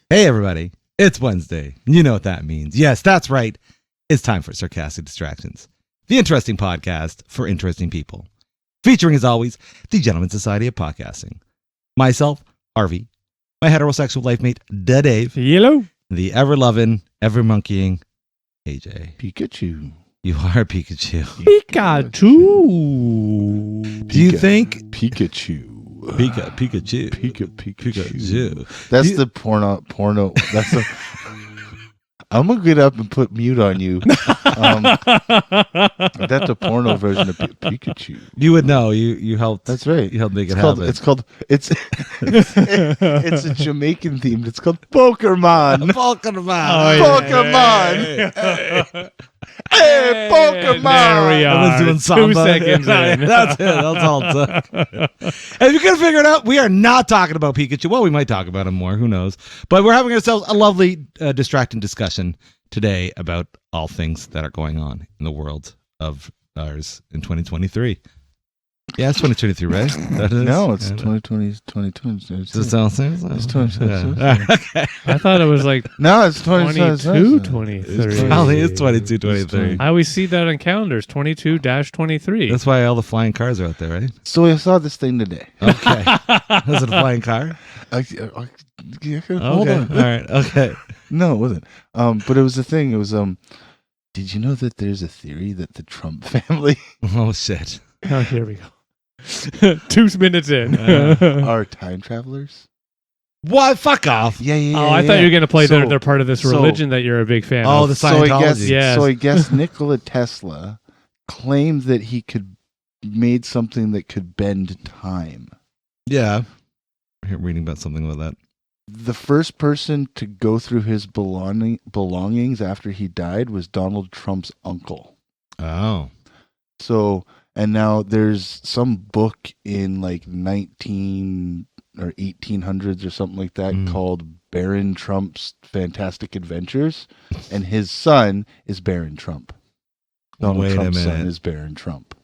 Hey, everybody. It's Wednesday. You know what that means. Yes, that's right. It's time for Sarcastic Distractions, the interesting podcast for interesting people. Featuring, as always, the Gentleman's Society of Podcasting. Myself, Harvey. My heterosexual life mate, Dave. Hello. The ever-loving, ever-monkeying AJ. Pikachu. You are Pikachu. Pikachu. Do you think... Pikachu. Pikachu. Pikachu. That's the porno. That's the... I'm going to get up and put mute on you. That's the porno version of Pikachu. You would know. You helped. That's right. You helped make it happen. It's a Jamaican themed. It's called Pokemon. Pokemon. Hey, Pokemon. There we are. I was doing samba. 2 seconds in. That's it. That's all it took. And if you could have figured it out, we are not talking about Pikachu. Well, we might talk about him more. Who knows? But we're having ourselves a lovely, distracting discussion today about all things that are going on in the world of ours in 2023. Yeah, it's 2023, right? No, it's 2020. 2020. Does it sound the same? It's 2020. Yeah. Okay. I thought it was like No, it's 2022. 23. I think it's 22, 23. I always see that on calendars, 22-23. That's why all the flying cars are out there, right? So I saw this thing today. Okay. Was it a flying car? Hold Okay. on. All right. Okay. No, it wasn't. But it was a thing. It was Did you know that there's a theory that the Trump family Oh, shit. Oh, here we go. 2 minutes in. are time travelers? What? Fuck off. Yeah. Oh, I thought you were going to play So- they're part of this religion that you're a big fan Oh, of. the So I guess, Scientology. Yes. so I guess Nikola Tesla claimed that he made something that could bend time. Yeah. I'm reading about something with that. The first person to go through his belongings after he died was Donald Trump's uncle. Oh. So, and now there's some book in like 19 or 1800s or something like that called Baron Trump's Fantastic Adventures, and his son is Baron Trump. Donald Wait Trump's a minute. son is Baron Trump.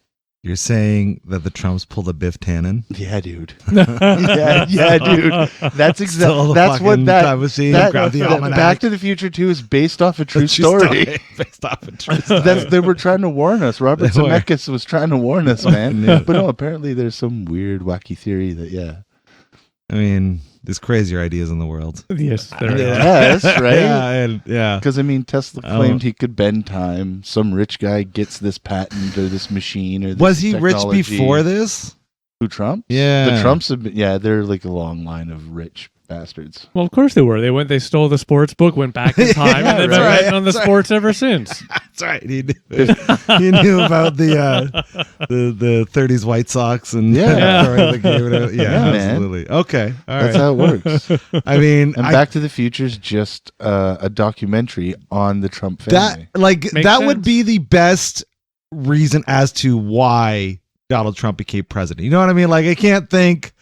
You're saying that the Trumps pulled a Biff Tannen? Yeah, dude. yeah, dude. That's Stole the exactly. That's what fucking that. time machine, that grabbed the almanac. Back to the Future 2 is based off a true story. Based off a true story. They were trying to warn us. Robert They were. Zemeckis was trying to warn us, man. Yeah. But no, apparently there's some weird, wacky theory that I mean, there's crazier ideas in the world. Yes, there are. Yes, right? Yeah. Because, I mean, Tesla claimed he could bend time. Some rich guy gets this patent or this machine or this Was he rich technology. before this? Who, Trump? Yeah. The Trumps have been, they're like a long line of rich bastards. Well, of course they were. They stole the sports book, went back in time, Yeah, and they've that's been right. writing on the sports ever since. That's right. He knew about the 30s White Sox and Yeah. yeah, man. absolutely. Okay. All right. That's how it works. I mean, And Back to the Future is just a documentary on the Trump family. that Makes would sense. be the best reason as to why Donald Trump became president. You know what I mean? Like, I can't think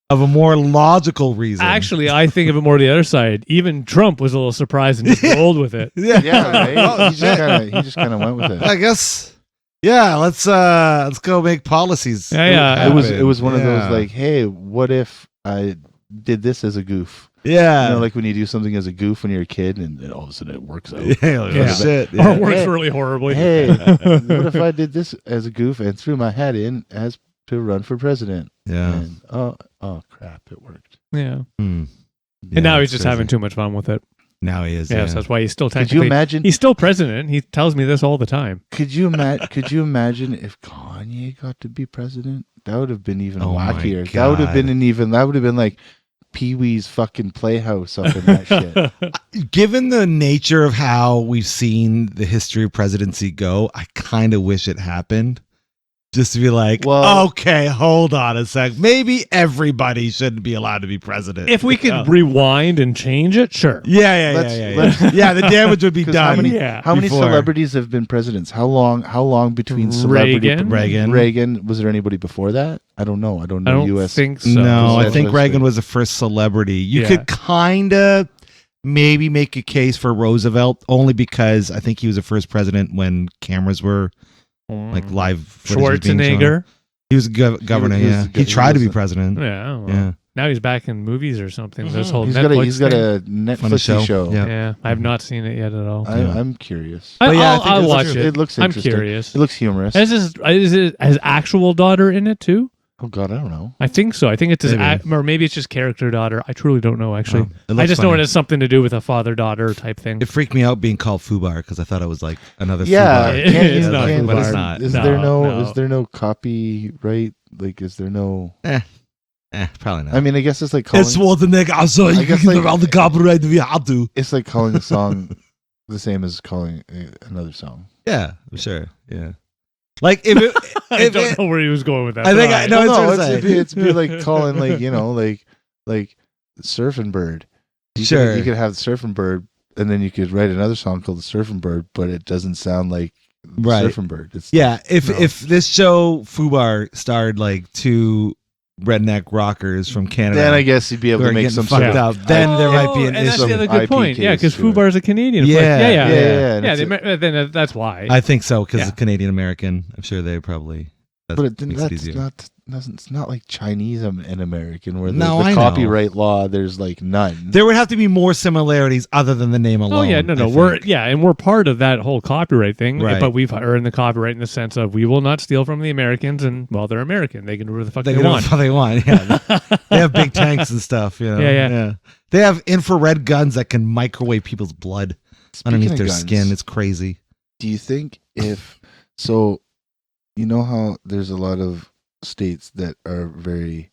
of a more logical reason. Actually, I think of it more the other side. Even Trump was a little surprised and just rolled with it. Yeah, right? He just kind of went with it. I guess. Yeah, let's go make policies. Yeah. It was one of those Yeah. like, hey, what if I did this as a goof? Yeah. You know, like when you do something as a goof when you're a kid, and then all of a sudden it works out. Yeah, like, Yeah. oh, shit. Or Yeah. it works Hey. really horribly. Hey, what if I did this as a goof and threw my hat in as to run for president? Yeah. And, oh crap, it worked. Yeah. Hmm. And now Yeah, he's just crazy. having too much fun with it. Now he is. Yes, that's why he's still Could you technically... imagine? He's still president. He tells me this all the time. Could you imagine if Kanye got to be president? That would have been even Oh my wackier. That would have been that would have been like Pee-wee's fucking Playhouse up in that shit. Given the nature of how we've seen the history of presidency go, I kind of wish it happened. Just to be like, Well- okay, hold on a sec. Maybe everybody shouldn't be allowed to be president. If we could rewind and change it, sure. Yeah. Let's- Yeah, the damage would be 'Cause done. How many before. celebrities have been presidents? How long between celebrity? Reagan? Reagan. Was there anybody before that? I don't know. I don't know. I don't U.S. think so. No, I That's think what Reagan it's- was the first celebrity. You Yeah. could kind of maybe make a case for Roosevelt, only because I think he was the first president when cameras were like live footage was being shown. Schwarzenegger. He was governor. He was Yeah, the he go- tried to he be was president. Yeah. Well, Yeah, now he's back in movies or something. This whole He's Netflix got a thing. Netflix show. Yeah. Yeah, I've not seen it yet at all. I'm curious. But yeah, I think I'll it's watch true. it. It looks I'm interesting. curious. It looks humorous. Is it his actual daughter in it too? Oh God, I don't know. I think so. I think it's his, Maybe. or maybe it's just character daughter. I truly don't know. Actually, Oh, it looks I just know funny. it has something to do with a father-daughter type thing. It freaked me out being called Fubar because I thought it was like another Yeah, Fubar. It's not but Fubar. it's not. Is No, there no? no. Is there no copyright? Like, is there no? Probably not. I mean, I guess it's like calling. it's what the nigga. I'm sorry. I You guess, can like- give all the copyright if you have to. It's like calling a song the same as calling another song. Yeah, sure. Yeah. Like if it, I if don't it- know where he was going with that. I but think all I right. know. No, what it's, I'm it'd be, it's be like calling like Surfing Bird. Sure. You could have Surfing Bird, and then you could write another song called the Surfing Bird, but it doesn't sound like Right. Surfing Bird. It's Yeah, if No. if this show Fubar starred like two redneck rockers from Canada, then I guess you'd be able who to are make getting some fucked sort up, of then there might be an and that's issue. the other good IP point. Yeah, because case to it. Fubar is a Canadian. Yeah, yeah, and yeah. it's Then that's why. I think so because Yeah. it's Canadian American. I'm sure they probably. That But makes it that's easier. it's not like Chinese and American where No, the I know. copyright law there's like none. There would have to be more similarities other than the name Oh alone. yeah, no, I we're think. and we're part of that whole copyright thing. Right. But we've earned the copyright in the sense of we will not steal from the Americans, and well, they're American. They can do whatever the fuck They they, can do want. whatever they want. Yeah, they have big tanks and stuff. You know? Yeah. They have infrared guns that can microwave people's blood underneath of their guns, skin. It's crazy. Do you think if so, you know how there's a lot of states that are very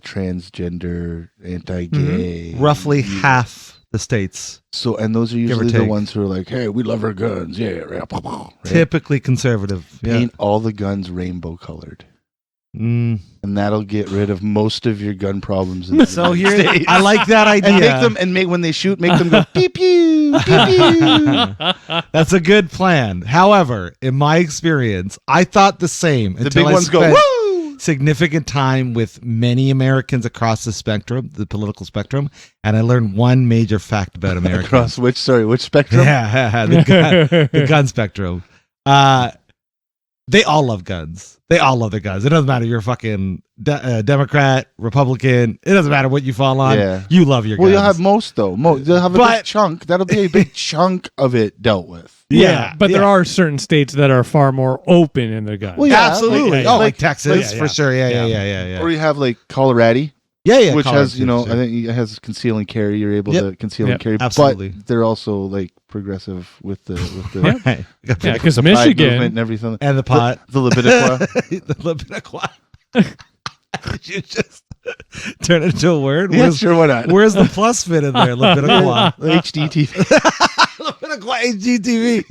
anti-transgender, anti-gay. Roughly half the states, So, and those are Give or usually the take. ones who are like, "Hey, we love our guns." Yeah, right? typically conservative. Yeah. Paint all the guns rainbow colored, Mm. and that'll get rid of most of your gun problems. In the So United here, States. I like that idea. and make them and make when they shoot, make them go pew pew pew pew. That's a good plan. However, in my experience, I thought the same. The until big I ones go spent woo. significant time with many Americans across the spectrum, the political spectrum, and I learned one major fact about Americans. Across which spectrum? Yeah, the gun spectrum. They all love guns. They all love their guns. It doesn't matter if you're a fucking Democrat, Republican. It doesn't matter what you fall on. Yeah. You love your Well, guns. you'll have most though. You'll have a But- big chunk. That'll be a big chunk of it dealt with. Yeah, but there yeah. are certain states that are far more open in their guns. Well, yeah, Absolutely. like- like Texas like- for sure. Yeah. Or you have like Colorado, Yeah, which Colorado has too, I sure. think it has conceal and carry. You're able Yep. to conceal Yep. and carry, Absolutely. but they're also like progressive with the Right. Yeah, because the pride movement Michigan. and everything. And the pot. the Leviticua. The Leviticua. Did you just turn it into a word? Yeah, sure, why not? Where's the plus fit in there? Leviticua. HDTV. Leviticua HGTV.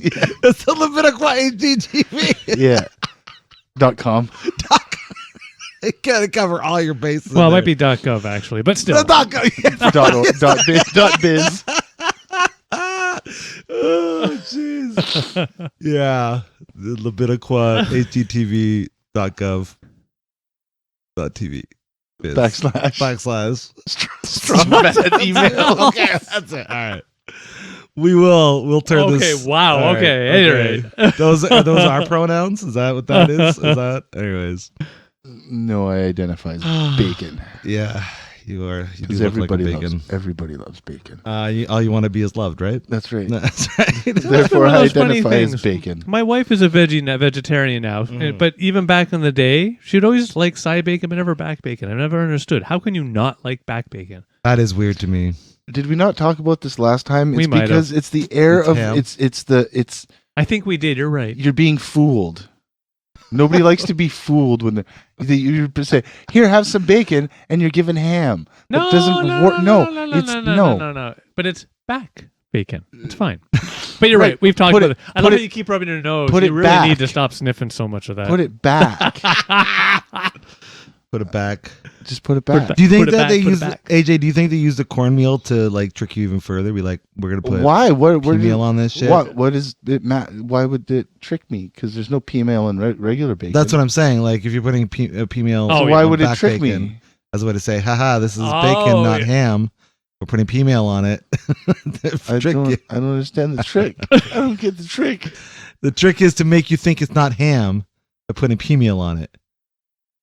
It's the Leviticua HGTV. Yeah. .com. It gotta cover all your bases. Well, it in might be .gov actually, but still. there. .biz. Oh, jeez. Yeah. The Leviticua HGTV.gov.tv. Biz. / Strong bad email. Okay, that's it. All right. We'll turn Okay, this. wow, all right, okay, anyway. Those are our pronouns? Is that what that is? Is that anyways? No, I identify as bacon. Yeah. You are. You do Because look like a everybody loves bacon. all you want to be is loved, right? That's right. That's right. Therefore, one of I those funny identify as things. bacon. My wife is a vegetarian now, but even back in the day, she'd always like side bacon, but never back bacon. I've never understood how can you not like back bacon. That is weird to me. Did we not talk about this last time? We It's might because it's the air It's of ham. it's I think we did. You're right. you're being fooled. Nobody likes to be fooled when you say, "Here, have some bacon," and you're given ham. No, That doesn't no, work. no, No, no, no, it's no, no, no, no. But it's back bacon. It's fine. But you're Right. right. We've talked Put about it- it. I put love it- how you keep rubbing your nose. put You it really back. need to stop sniffing so much of that. Put it back. Put it back. Just put it Put it back. back. Do you think Put it that back, they put it use back. AJ? Do you think they use the cornmeal to like trick you even further? Be like, we're gonna put Why? What? meal on this shit. What is it? Why would it trick me? Because there's no P-mail in regular bacon. That's what I'm saying. Like if you're putting P-meal, Oh, So yeah. why would it back trick bacon, me? as a way to say, haha, this is Oh, bacon, not yeah. ham. We're putting P-meal on it. I Trick you. don't understand the trick. I don't get the trick. The trick is to make you think it's not ham by putting P-meal on it.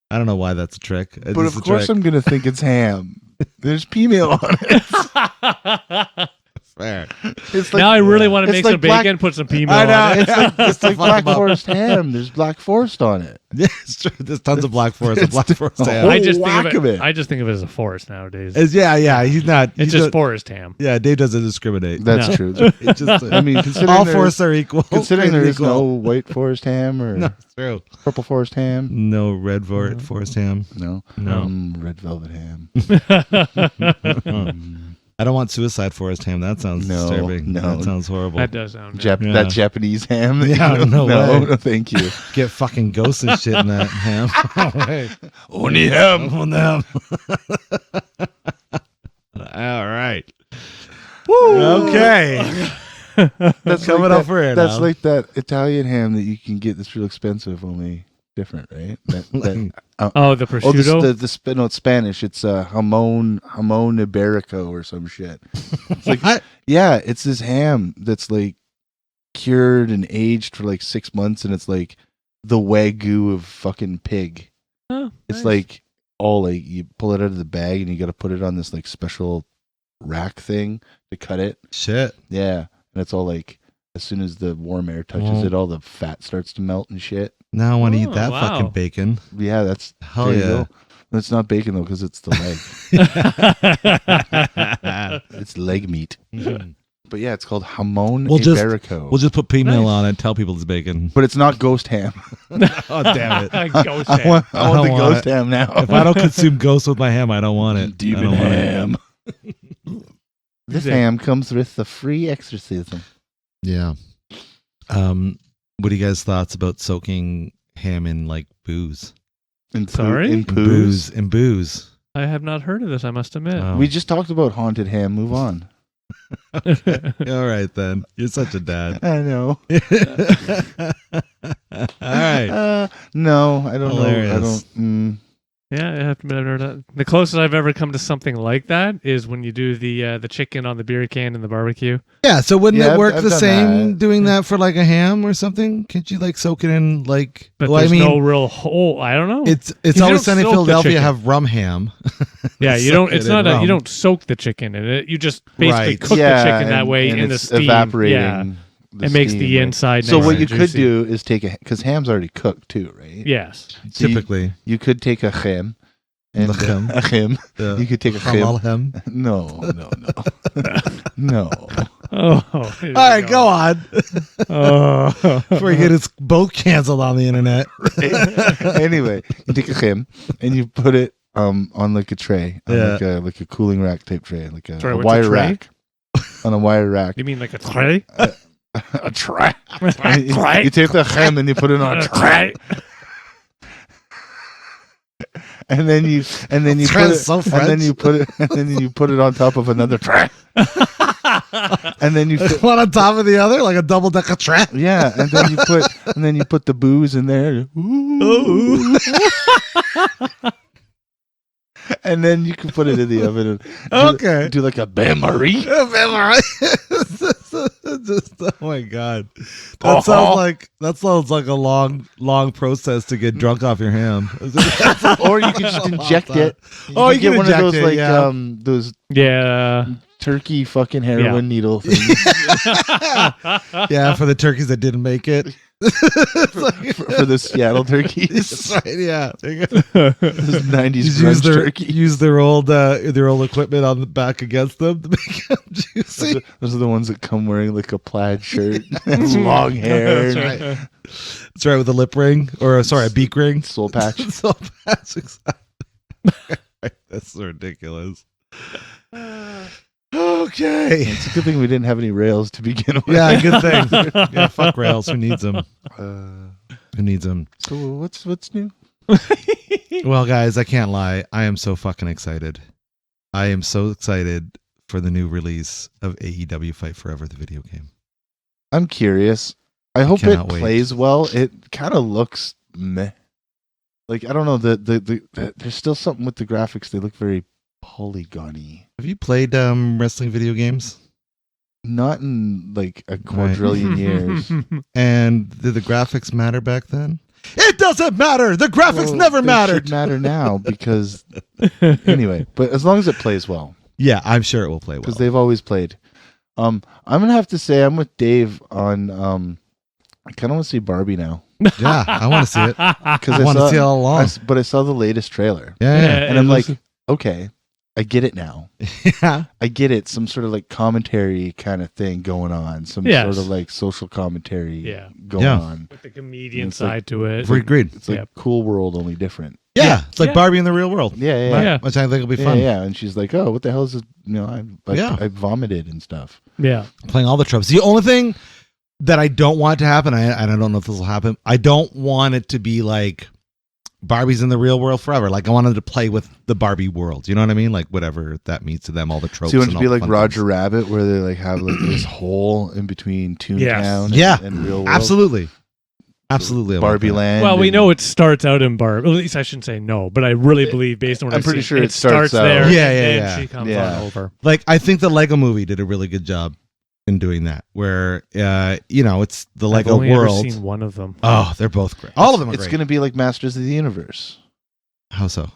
I don't know why that's a trick. It's But just of a course, trick. I'm gonna think it's ham. There's female on it. Fair. It's Now I really want to it's make like some black- bacon, put some female I know. on it. It's like Fuck Black 'em up. Forest ham. There's Black Forest on it. Yeah, it's true. There's tons of Black Forest. it's Black Forest a ham. whole I just think whack of of it. it. I just think of it as a forest nowadays. Yeah. He's not. It's he's just not- forest ham. Yeah, Dave doesn't discriminate. That's No. true. It's just, I mean, considering all there's- forests are equal. Considering there is Equal. no white forest ham or No, it's true. purple forest ham. No red forest ham. No. No. Red velvet ham. I don't want suicide forest ham. That sounds No, disturbing. no. That sounds horrible. That does sound. Yeah. That Japanese ham. that Yeah, you know? no way. no, thank you. Get fucking ghosts and shit in that ham. Hey. Only ham. On them. All right. Okay. That's Coming like up that, for air That's now. like that Italian ham that you can get that's real expensive, only different, right? Oh, the prosciutto. No, it's Spanish. It's jamon iberico or some shit. It's like, What? yeah, it's this ham that's like cured and aged for like 6 months, and it's like the wagyu of fucking pig. Oh, It's nice. like all like you pull it out of the bag and you got to put it on this like special rack thing to cut it. Shit. Yeah, and it's all like as soon as the warm air touches Well- it, all the fat starts to melt and shit. Now I want to eat Oh, that wow. fucking bacon. Yeah, that's Hell there you yeah. go. It's not bacon though because it's the leg. It's leg meat. But yeah, it's called jamon We'll just- iberico. We'll just put female Nice. on it. Tell people it's bacon. But it's not ghost ham. Oh damn it! Ghost I ham. want I the don't want ghost ham now. If I don't consume ghosts with my ham, I don't want it. I Demon don't want it. ham. This Is it- ham comes with the free exorcism. Yeah. What are you guys' thoughts about soaking ham in like booze? And Sorry? in In poos. In booze. I have not heard of this. I must admit. Oh. We just talked about haunted ham. Move on. All right then. You're such a dad. I know. All right. No, I don't know. I Hilarious. don't. Yeah, I have to admit, I've heard that. The closest I've ever come to something like that is when you do the chicken on the beer can in the barbecue. Yeah. So wouldn't Yeah, it work I've the done same that. doing that for like a ham or something? Can't you like soak it in like? But well, there's I mean, no real hole. I don't know. it's You always don't sunny in soak the Philadelphia chicken. have rum ham. Yeah, you Soak don't. It's it in not. rum. You don't soak the chicken in it. You just basically Right. cook the chicken that way and in the it's steam. evaporating. Yeah, the it makes steam, the right? inside. So nice what and you could juicy. do is take because ham's already cooked too, right? Yes. So Typically, you could take a ham. And The ham. a ham. yeah. You could take a Hamal ham. ham. No. No. Oh. All right, go on. Oh. Before you get his boat canceled on the internet. Anyway, you take a ham and you put it on like a tray, on Yeah. like a cooling rack type tray, like a, Sorry, a what's a wire tray? rack. On a wire rack. You mean like a tray? A tray. Tray. You take the ham and you put it on a tray. And then you Tray put it, is so and then French. you put it on top of another tray. And then you fit, One on top of the other, like a double decker trap. yeah, and then you put the booze in there. Ooh. And then you can put it in the oven and Okay. do like a bain marie. Just, oh my god, that sounds like a long process to get drunk off your ham. Or you can just inject it. Oh, you get can one inject of those it, like yeah. Those Yeah. turkey fucking heroin needle things. Yeah, for the turkeys that didn't make it. for the Seattle turkeys. That's right. Yeah, Those 90s Just brunch turkeys. use their old equipment on the back against them to make them juicy. Those are the ones that come wearing like a plaid shirt, long hair, That's right. That's right, with a lip ring or a beak ring. soul patch. So that's exactly. That's ridiculous. Okay. It's a good thing we didn't have any rails to begin with. Yeah, good thing. Yeah, fuck rails. Who needs them? Who needs them? So what's new? Well, guys, I can't lie. I am so fucking excited. I am so excited for the new release of AEW Fight Forever, the video game. I'm curious. I hope it Cannot wait. plays well. It kind of looks meh. Like I don't know. The there's still something with the graphics. They look very polygony. Have you played wrestling video games? Not in like a quadrillion years. And did the graphics matter back then? It doesn't matter. The graphics never They mattered. should matter now because anyway. But as long as it plays well, Yeah, I'm sure it will play well. because they've always played. I'm gonna have to say I'm with Dave on. I kind of want to see Barbie now Yeah, I want to see it. because I want to see it all along. But I saw the latest trailer, Yeah, and I'm like, okay, I get it now. yeah. I get it. Some sort of like commentary kind of thing going on. Some Yes. sort of like social commentary Yeah. going Yeah. on. With the comedian It's like- side to it. We agreed. It's like Yeah. Cool World, only different. Yeah, it's like Yeah. Barbie in the real world. Yeah, yeah, Right? Yeah. Which I think will be yeah. fun. Yeah, and she's like, "Oh, what the hell is this?" Yeah. I vomited and stuff. Yeah. Playing all the tropes. The only thing that I don't want to happen, and I don't know if this will happen, I don't want it to be like Barbie's in the real world forever. Like I wanted to play with the Barbie world. You know what I mean? Like whatever that means to them, all the tropes. So you want it and to be all the like fun Roger things. Rabbit, where they like have like this hole in between Toontown Yeah. and real world. Absolutely. Absolutely. I want Barbie that. Land. Well, we and- know it starts out in Barbie. At least I shouldn't say no, but I really believe, based on what I'm I've pretty seen, sure it starts out- there. Yeah, and yeah, then yeah. she comes Yeah. on over. Like I think the Lego movie did a really good job in doing that, where it's the Lego I've only world. ever seen one of them. Oh, they're both great. All of them are It's great. going to be like Masters of the Universe. How so?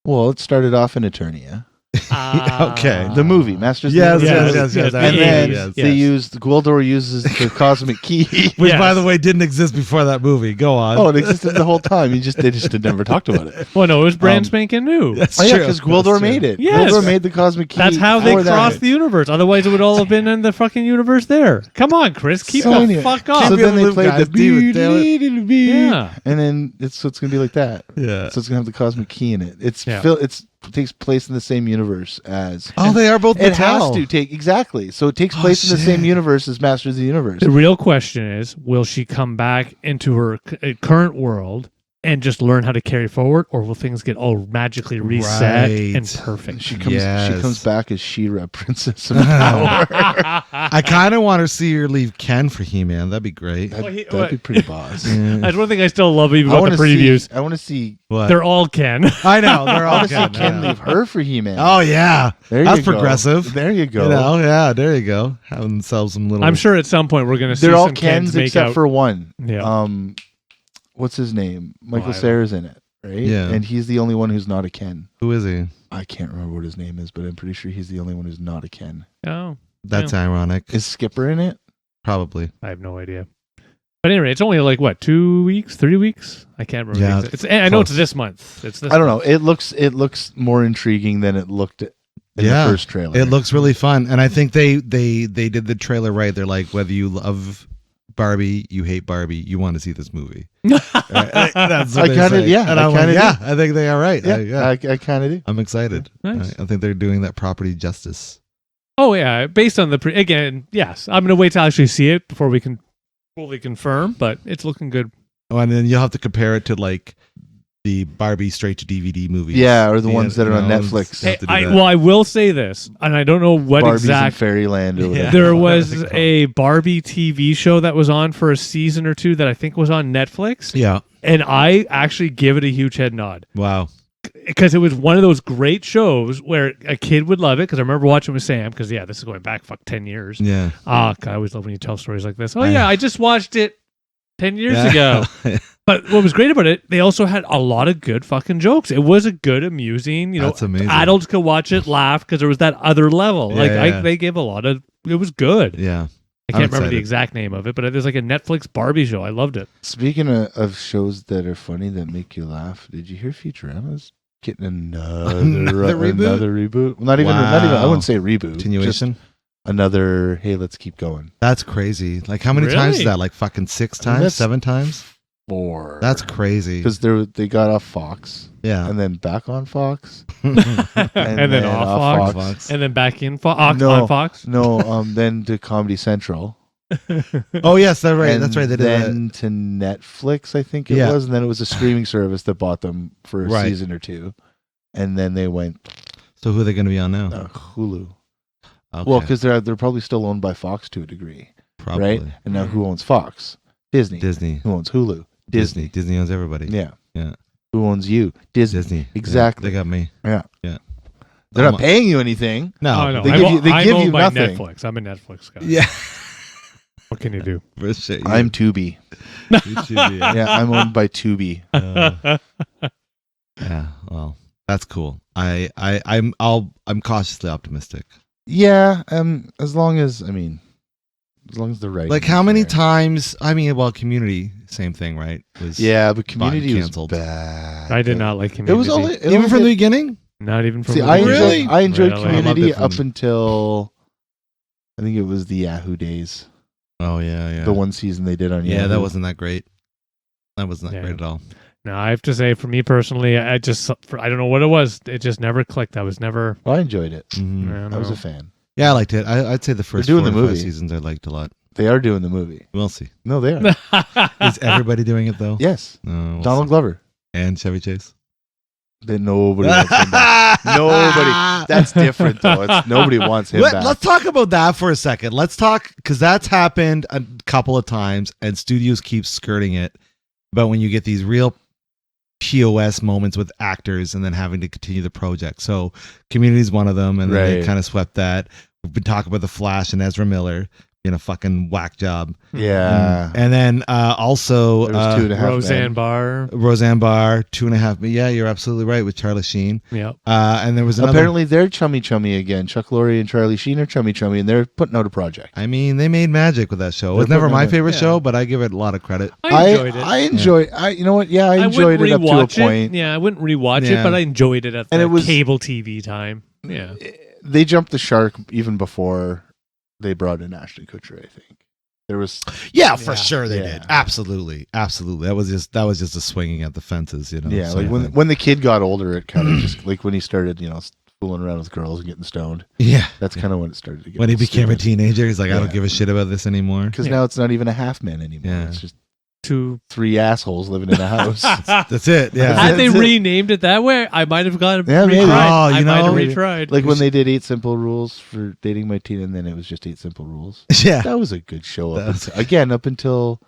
Well, it started off in Eternia. Okay. The movie, Masters Yes, of the yes, Universe. yes, yes. And Yeah, then yes, they yes. used Gwildor uses the cosmic key. Which, by Yes. the way, didn't exist before that movie. Go on. Oh, it existed the whole time. They just had never talked about it. Well, no, it was brand Um, spanking new. That's Oh yeah, true. because That's Gwildor true. made it. Yes. Gwildor made the cosmic key. That's how they for that. crossed the universe. Otherwise, it would all have been in the fucking universe there. Come on, Chris. Keep So the anyway, fuck So off. Keep it then they loop, played guys. the Do it, damn Yeah. and then it's going to be like that. Yeah. So it's going to have the cosmic key in it. Yeah. It takes place in the same universe as. Oh, they are both It has Mattel. to take exactly. So it takes Oh, place in the same shit. universe as Masters of the Universe. The real question is, will she come back into her current world and just learn how to carry forward, or will things get all magically reset Right. and perfect? She comes. Yes. She comes back as She-Ra, Princess of Power. I kind of want to see her leave Ken for He-Man. That'd be great. That'd be pretty boss. That's one thing I still love even I about the wanna previews. I want to see. What? They're all Ken. I know. They're I all want to see Ken. Ken yeah. leave her for He-Man. Oh, yeah. there That's you go. progressive. There you go. You know, yeah, there you go. Having themselves some little. I'm sure at some point we're going to see They're all some Kens Kens make except out. for one. Yeah. What's his name? Michael I don't- Cera's in it, right? Yeah. And he's the only one who's not a Ken. Who is he? I can't remember what his name is, but I'm pretty sure he's the only one who's not a Ken. Oh, That's ironic. Is Skipper in it? Probably. I have no idea. But anyway, it's only like what, 2 weeks, 3 weeks? I can't remember. Yeah, It's I know it's close. this month. It's this. I don't know. It looks more intriguing than it looked in Yeah. the first trailer. It looks really fun, and I think they did the trailer right. They're like, whether you love Barbie, you hate Barbie, you want to see this movie. That's what I they kinda- say. yeah, and I I'm like, kinda do. yeah, I think they are right. Yeah, I kind of do. I'm excited. Nice. I think they're doing that property justice. Oh yeah, based on the again, yes. I'm gonna wait to actually see it before we can fully confirm, but it's looking good. Oh, and then you'll have to compare it to like the Barbie straight to DVD movies. Yeah, or the ones that are on you Netflix. you have to do I that. will say this, and I don't know what Barbie's in exact. Fairyland or whatever. There was a Barbie TV show that was on for a season or two that I think was on Netflix, Yeah. and I actually give it a huge head nod. Wow. Because it was one of those great shows where a kid would love it. Because I remember watching with Sam. Because this is going back 10 years. Yeah. God, I always love when you tell stories like this. Oh yeah, I just watched it 10 years ago. Yeah. But what was great about it, they also had a lot of good fucking jokes. It was a good, amusing. That's amazing. Adults could watch it, laugh because there was that other level. Yeah. They gave a lot of. It was good. Yeah. I I'm can't remember the excited. exact name of it, but there's like a Netflix Barbie show. I loved it. Speaking of shows that are funny that make you laugh, did you hear Futurama's getting another reboot? Another reboot? Well, not even. I Wow. wouldn't say reboot. Continuation. Just another. Hey, let's keep going. That's crazy. Like how many times is Really? that? Like fucking 6 I mean, times, that's- 7 times? 4. That's crazy. because they got off Fox Yeah. and then back on Fox And then off Fox. And then back in on Fox. No, then to Comedy Central. Oh yes, that's right. And That's right. They did that. then to Netflix, I think it Yeah. was, and then it was a streaming service that bought them for a Right. season or two, and then they went So who are they going to be on now? Hulu. Okay. Well, because they're probably still owned by Fox to a degree, probably right? And now who owns Fox? Disney. Disney. Who owns Hulu? Disney. Disney owns everybody. Yeah. Yeah. Who owns you? Disney. Disney. Exactly. Yeah, they got me. Yeah. Yeah. They're not paying you anything. No. Oh, no. They I'm give o- you- they I'm give owned you by nothing. Netflix. I'm a Netflix guy. Yeah. What can you do? Appreciate you. I'm Tubi. Yeah, I'm owned by Tubi. Yeah, well, that's cool. I'm cautiously optimistic. Yeah, as long as the right. Like how many times? I mean, well, Community, same thing, right? Was Yeah, but Community was canceled. bad. I did not like It Community. was only even from the beginning. Not even from See, the I beginning. enjoyed Really? Community I loved it up from- until I think it was the Yahoo days. Oh yeah. The one season they did on Yahoo. Yeah, that wasn't that great. That wasn't that Yeah. great at all. No, I have to say, for me personally, I don't know what it was. It just never clicked. I was never. Well, I enjoyed it. Mhm. I was a fan. Yeah, I liked it. I'd say the first doing 4 the or 5 movie. seasons I liked a lot. They are doing the movie. We'll see. No, they are. Is everybody doing it though? Yes, No, we'll Donald see. Glover. And Chevy Chase. Then nobody wants him back. Nobody. That's different though. Nobody wants him back. Let's talk about that for a second. Let's talk because that's happened a couple of times, and studios keep skirting it. But when you get these real POS moments with actors, and then having to continue the project, so Community is one of them, and then they Right. kind of swept that. We've been talking about The Flash and Ezra Miller being a fucking whack job, Yeah. and then also There was 2.5 Roseanne men. Barr. Roseanne Barr, 2.5. Yeah, you're absolutely right with Charlie Sheen. Yep. And there was another. Apparently, they're chummy again. Chuck Lorre and Charlie Sheen are chummy, and they're putting out a project. I mean, they made magic with that show. It was They're never putting my it- favorite yeah. show, but I give it a lot of credit. I enjoyed it. I enjoyed. You know what? Yeah, I enjoyed wouldn't it up to a rewatch it. point. Yeah, I wouldn't rewatch Yeah. it, but I enjoyed it at And the it was- cable TV time. Yeah. They jumped the shark even before they brought in Ashton Kutcher. I think there was. Yeah, for Yeah. sure they Yeah. did. Absolutely. That was just a swinging at the fences, you know. Yeah, sort like of thing. when the kid got older, it kind of just like when he started, fooling around with girls and getting stoned. yeah. That's kind of when it started to get. When he became a teenager, he's like, I don't Yeah. give a shit about this anymore. Because Yeah. now it's not even a half man anymore. Yeah. It's just To 3 assholes living in a house. That's it. Yeah. had they That's it. renamed it that way, I might have got Yeah, maybe. retried. Oh, you I might have know, retried. Like when they did 8 Simple Rules for dating my teen, and then it was just 8 Simple Rules. Yeah. That was a good show That's- up until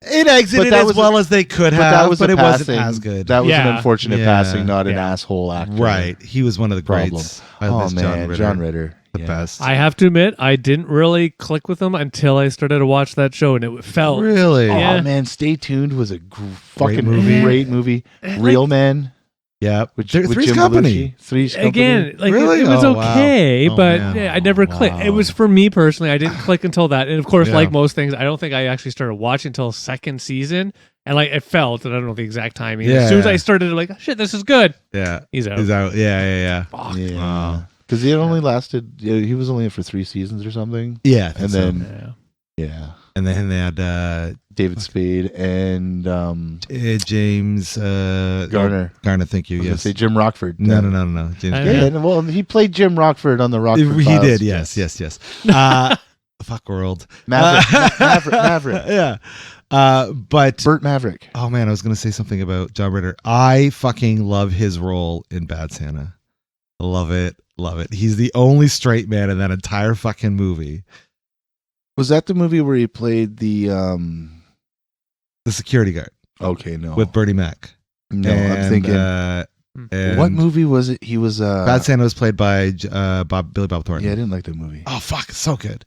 It exited But that as was well as they could but have, that was but a it wasn't passing- as good. That was an Yeah. unfortunate Yeah. passing, not an Yeah. asshole actor. Right. He was one of the Problem. greats. I Oh miss man, John Ritter. The Yeah. best. I have to admit, I didn't really click with them until I started to watch that show, and it felt Really? Oh Yeah. man, Stay Tuned was a fucking movie. great movie. Real Men, Yeah. with Three's Jim Company. Belushi. Three's Company. again, like Really? it was Oh, wow. okay, Oh, but man. yeah, I never clicked. Wow. It was for me personally. I didn't click until that, and of course, Yeah. like most things, I don't think I actually started watching until second season, and like it felt, and I don't know the exact timing. Yeah. As soon as I started, like, oh, shit, this is good. Yeah. He's out. Is that? Yeah. Fuck. Yeah, Wow. because it only lasted. He was only in for 3 seasons or something. Yeah. I think And so. then Yeah. yeah, and then they had David Spade and James Garner. Garner, thank you. I was gonna Yes. say Jim Rockford. No. James I Garner. Yeah, and, well, he played Jim Rockford on the Rockford. He Files. did. Yes. Fuck world. Maverick. Yeah. But Burt Maverick. oh man, I was gonna say something about John Ritter. I fucking love his role in Bad Santa. Love it. He's the only straight man in that entire fucking movie. Was that the movie where he played the? The security guard Okay, no. with Bernie Mac. no, And, I'm thinking. and What movie was it? He was. Bad Santa was played by Billy Bob Thornton. Yeah, I didn't like that movie. Oh fuck, it's so good.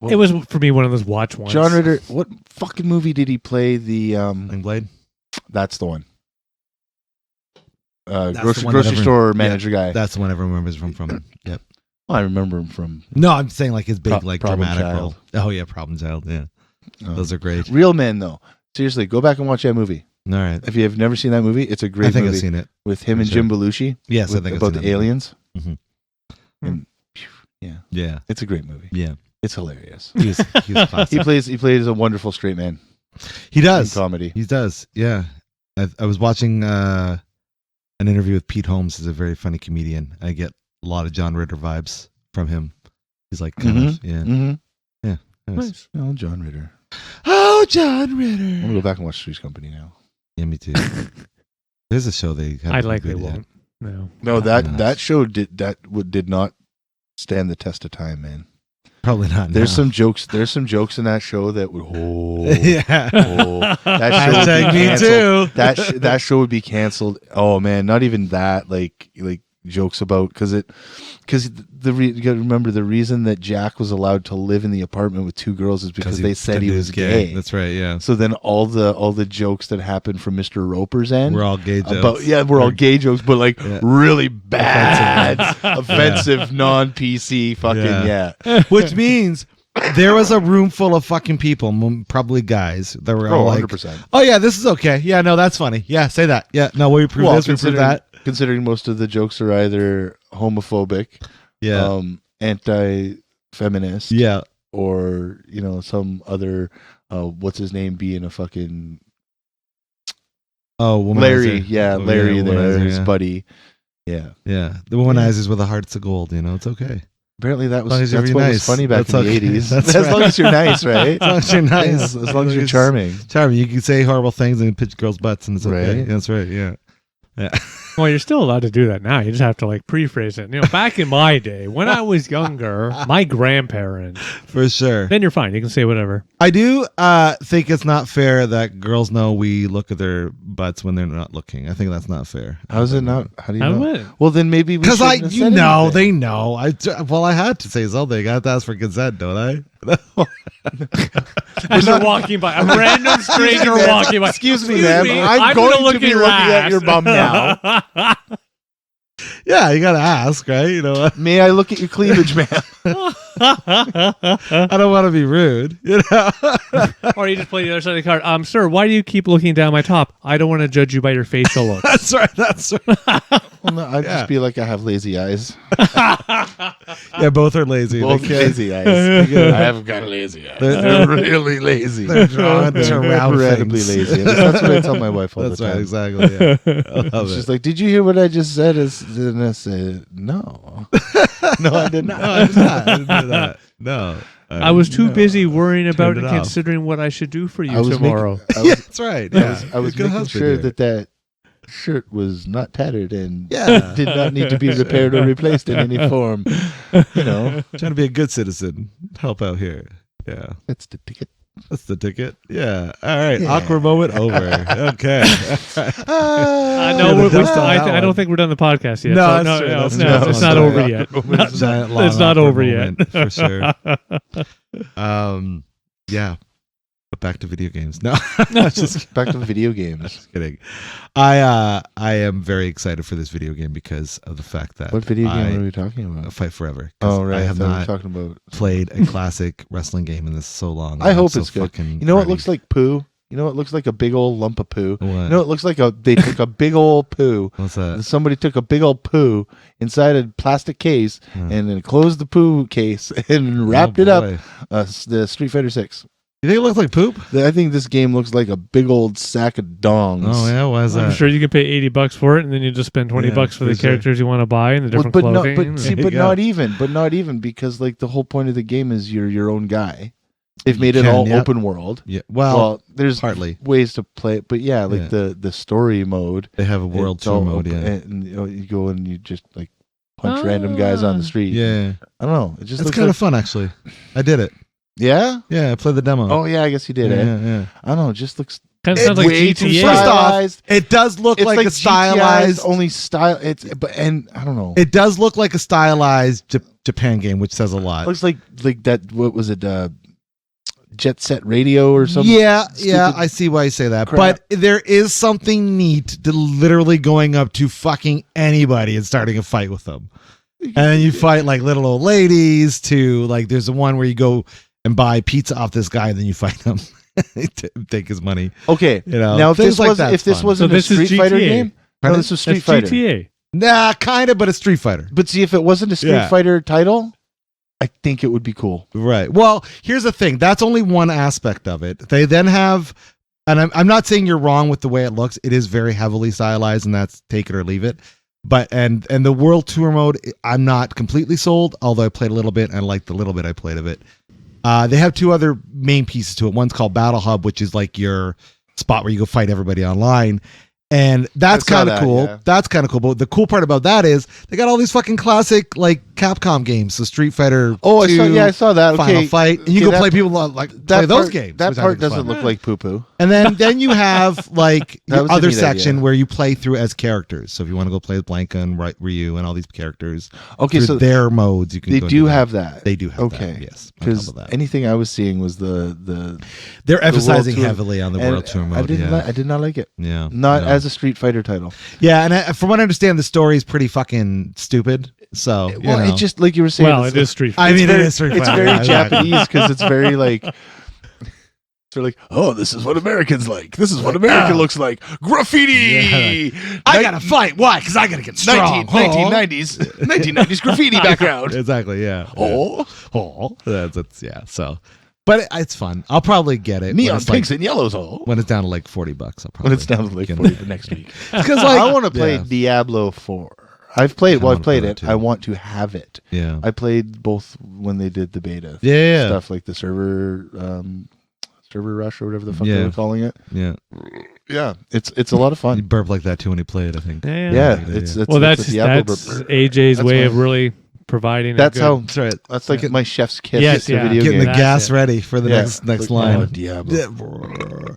It was for me one of those watch ones. John Ritter. What fucking movie did he play? The Sling Blade. that's the one. That's Grocery, the one grocery that store manager guy. That's the one everyone remembers from him. Yep. I remember him from No, I'm saying like his big like Problem dramatic Child. role. Oh yeah, Problem Child. Yeah, those are great. Real Men, though. Seriously, go back and watch that movie. All right, If you have never seen that movie, it's a great I think movie I've seen it. with him for and sure. Jim Belushi. Yes, I with- think I've about seen the that movie. aliens. Mhm. And yeah, Yeah, it's a great movie. yeah. It's hilarious. He was classic. He plays a wonderful straight man He in does. comedy. He does. Yeah. I was watching an interview with Pete Holmes. He's a very funny comedian. I get a lot of John Ritter vibes from him. He's like kind of yeah. Mm-hmm. Anyways. Nice. Oh, John Ritter. Oh, John I'm Ritter. gonna go back and watch Three's Company now. Yeah, me too. There's a show they haven't I likely completed yet. won't. No. No, Nice. that show did not stand the test of time, man. Probably not. There's now. some jokes. There's some jokes in that show that would. Oh, yeah. oh, that show would Hashtag be me canceled. too. That show would be canceled. Oh man, not even that. Like jokes about because you gotta remember the reason that Jack was allowed to live in the apartment with 2 girls is because they said he was gay. That's right. Yeah. So then all the jokes that happened from Mr. Roper's end We're all gay jokes. we're all gay jokes, but like really bad, offensive, non-PC fucking Which means there was a room full of fucking people, probably guys, that were all like, 100%. "Oh yeah, this is okay. Yeah, no, that's funny. Yeah, say that. Yeah, no, we prove this, we prove that." Considering most of the jokes are either homophobic, anti-feminist, or some other what's his name being a fucking Larry, Larry there, his buddy, the womanizers with the hearts of gold. It's okay. Apparently that's what nice. was funny back in the 80s. As long as you're nice, right? As long as you're nice. As long as you're charming. Charming. You can say horrible things and pitch girls' butts and it's okay. Right. That's right, yeah. Well, you're still allowed to do that now. You just have to like pre-phrase it. Back in my day, when I was younger, my grandparents. For sure. Then you're fine. You can say whatever. I do think it's not fair that girls know we look at their butts when they're not looking. I think that's not fair. How is it not? How do you know? Would. Well, then maybe because they know. I had to say something. I have to ask for consent, don't I? As you're walking by, a random stranger walking by. Excuse me, ma'am. I'm going to be looking at your bum now. Yeah, you gotta ask, right? May I look at your cleavage, ma'am? I don't want to be rude, Or you just play the other side of the card. Sir, why do you keep looking down my top? I don't want to judge you by your facial looks. That's right. Well, no, I'd just be like, I have lazy eyes. Yeah, both are lazy. Both lazy eyes. I haven't got lazy eyes. They're really lazy. They're drawn to round incredibly things. lazy. That's what I tell my wife all That's the time. right, exactly. Yeah. I love She's it. like, did you hear what I just said? And I said, no. No, I did not. I didn't do that. No. I was too busy worrying about Turned and it off. considering what I should do for you tomorrow. Yeah, that's right. Yeah. I was Good making husband sure here. that shirt was not tattered and Yeah. did not need to be repaired or replaced in any form. Trying to be a good citizen. Help out here. Yeah. That's the ticket. That's the ticket. Yeah. All right. Yeah. Awkward moment over. Okay. No, I don't think we're done the podcast yet. No, So, that's true. no, That's no, true. it's No, not sorry. over yet. Giant, long, It's not awkward over yet. moment, for sure. Yeah. But back to video games. No. Just Back to video games. Just kidding. I am very excited for this video game because of the fact that What video game are we talking about? Fight Forever. 'Cause Oh, right. I have thought we were not talking about. played a classic wrestling game in this so long. I hope so it's good. fucking You know what ready. looks like poo? You know what looks like a big old lump of poo? What? You know what looks like they took a big old poo. What's that? Somebody took a big old poo inside a plastic case and then closed the poo case and wrapped it up. boy. The Street Fighter 6. You think it looks like poop? I think this game looks like a big old sack of dongs. Oh yeah, why is that? I'm sure you can pay $80 for it, and then you just spend $20 for the for sure. characters you want to buy and the different but clothing. not even because like the whole point of the game is you're your own guy. They've You made it can, all yep. open world. Yeah. Well, there's partly ways to play it, but the story mode. they have a world it's tour all mode. open, Yeah. and you go and you just like punch random guys on the street. Yeah. I don't know. It just It's looks kind like, of fun actually. I did it. Yeah. Yeah, I played the demo. Oh yeah, I guess you did. yeah. I don't know. It just looks Kind of sounds like way too GTA. First off, stylized. it does look It's like a GTI's stylized. only style. And I don't know. It does look like a stylized Japan game, which says a lot. looks like that. What was it? Jet Set Radio or something. Yeah, stupid I see why you say that. crap. But there is something neat to literally going up to fucking anybody and starting a fight with them. And then you fight like little old ladies to like there's the one where you go and buy pizza off this guy and then you fight him. Take his money. Okay. Now if this like that's fun. wasn't So this a is Street Fighter GTA. game. No, Pardon? this was Street That's Fighter. GTA. Nah, kind of, but it's Street Fighter. But see, if it wasn't a Street Yeah. Fighter title, I think it would be cool. Right. Well, here's the thing. That's only one aspect of it. They then have, and I'm not saying you're wrong with the way it looks. It is very heavily stylized, and that's take it or leave it. But and the world tour mode, I'm not completely sold. Although I played a little bit and I liked the little bit I played of it. They have two other main pieces to it. One's called Battle Hub, which is like your spot where you go fight everybody online. And that's I saw kind of that, cool. yeah. That's kind of cool. But the cool part about that is they got all these fucking classic like Capcom games, so Street Fighter. Oh, 2, I saw that. Final Okay, Fight, and you okay, can that- play people play those games. That which I part think is doesn't fun. look like poo poo. And then you have like That the was a other neat section idea. where you play through as characters. So if you want to go play as Blanka and Ryu and all these characters, Okay, through so their modes, you can. they go do do that. have that. They do have Okay. that. Yes, on top Because of that. anything I was seeing was the They're emphasizing Tour- heavily on the and World Tour mode. I did not like it. Yeah, Not no. as a Street Fighter title. Yeah, and from what I understand, the story is pretty fucking stupid. So you Well, know. it's just like you were saying. Well, it's it is Street I Fighter. mean, very, it is Street it's Fighter, very yeah, exactly. Japanese because it's very like. They're like, oh, this is what Americans like. This is what America looks like. Graffiti. I gotta fight. Why? Because I gotta get strong. 1990s graffiti background. Exactly. Yeah. Oh, That's yeah. So, but it's fun. I'll probably get it neon when it's pinks like, and yellows. Oh, when it's down to like $40. I'll probably when it's down to like get 40 it. for next week. Because like I want to play yeah. Diablo 4. I've played. Well, I I've played wanna it. play it too. I want to have it. Yeah. I played both when they did the beta. Yeah. Stuff like the server rush or whatever the fuck Yeah. they were calling it. Yeah. Yeah, it's a lot of You fun. burp like that too when you play it. I think. Yeah, it's Well, it's that's a Diablo AJ's That's way why- of really providing. a That's good- how. That's right. That's like Get- my chef's kiss Yes, to yeah. video Getting the games. That's gas it. ready for the Yeah, next like, line. oh, Diablo.